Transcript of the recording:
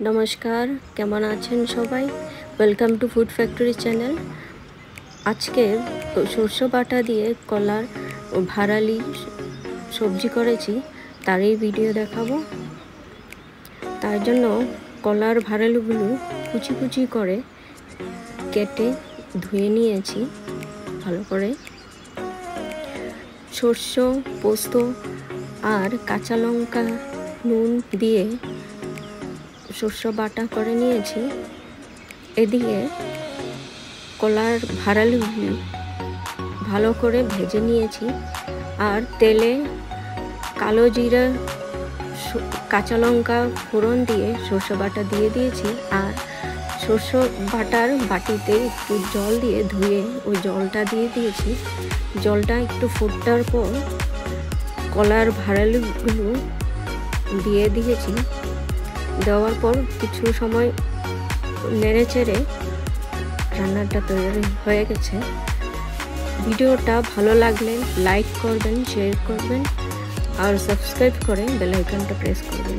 नमस्कार केमन आছেন सबाई welcome to food factory channel. आज के सरषे बाटा दिए कलार भाराली सब्जी करेছি तारই ভিডিও দেখাবো। তার জন্য কলার ভারালিগুলো কুচি কুচি করে কেটে ধুয়ে নিয়েছি ভালো করে। সরষে পোস্ত আর কাঁচা লঙ্কা নুন দিয়ে সরষে বাটা করে নিয়েছি। এদিকে কলার ভারালিগুলো ভালো করে ভেজে নিয়েছি আর তেলে কালো জিরা কাঁচা লঙ্কা ফোড়ন দিয়ে সরষে বাটা দিয়ে দিয়েছি আর সরষে বাটার বাটিতে একটু জল দিয়ে ধুয়ে ওই জলটা দিয়ে দিয়েছি। জলটা একটু ফুটার পর কলার ভারালিগুলো দিয়ে দিয়েছি। দেওয়ার পর কিছু সময় নেড়ে চেড়ে রান্নাটা তৈরি হয়ে গেছে। ভিডিওটা ভালো লাগলে লাইক করবেন, শেয়ার করবেন আর সাবস্ক্রাইব করে বেল আইকনটা প্রেস করবেন।